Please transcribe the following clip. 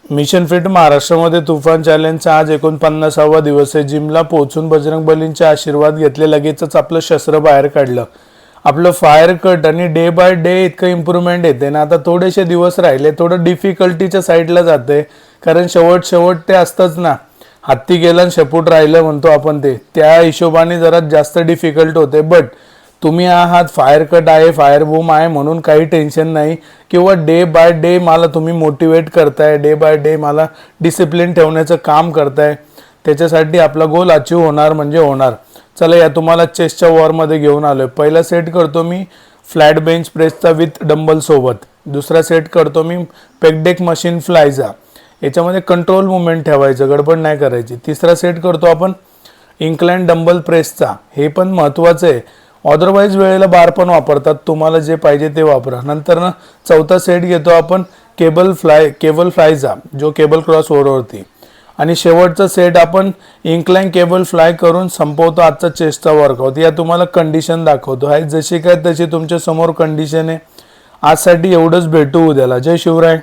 Mission fit महाराष्ट्रामध्ये तुफान चॅलेंजचा आज 49वा दिवस आहे। जिमला पोहोचून बजरंगबलींचे आशीर्वाद घेतले, लगेचच आपलं शस्त्र बाहेर काढलं। आपलं फायर कट आणि डे बाय डे इतकं इम्प्रूव्हमेंट येते ना। आता थोडेसे दिवस राहिले, थोडं डिफिकल्टीच्या साईडला जाते, कारण शेवट ते असतंच ना, हत्ती गेला आणि शेपूट राहिलं म्हणतो आपण, ते त्या हिशोबाने जरा जास्त डिफिकल्ट होते। बट तुम्ही आहात, फायर कट आहे, फायर बूम आहे, म्हणून काही टेन्शन नाही। किंवा डे बाय डे मला तुम्ही मोटिवेट करताय, डे बाय डे मला डिसिप्लिन ठेवण्याचं काम करताय, त्याच्यासाठी आपला गोल अचीव होणार म्हणजे होणार। चला या तुम्हाला चेस्टच्या वॉरमध्ये घेऊन आलोय। पहिला सेट करतो मी फ्लॅट बेंच प्रेसचा विथ डंबल सोबत, दुसरा सेट करतो मी पेकडेक मशीन फ्लायचा, याच्यामध्ये कंट्रोल मुवमेंट ठेवायचं, गडबड नाही करायची। तिसरा सेट करतो आपण इन्क्लाइन डंबल प्रेसचा, हे पण महत्त्वाचं आहे। अदरवाईज वेळेला बार पण वापरतात, तुम्हाला जे पाहिजे ते वापरा। नंतर ना चौथा सेट घेतो आपण केबल फ्लायचा, जो केबल क्रॉस ओव्हरवरती, आणि शेवटचा सेट आपण इन्क्लाइन केबल फ्लाय करून संपवतो आजचा चेस्टचा वर्कआउट। या तुम्हाला कंडिशन दाखवतो आहे, जशी काय तशी तुमच्या समोर कंडिशन आहे। आजसाठी एवढंच, भेटू उद्याला। जय शिवराय।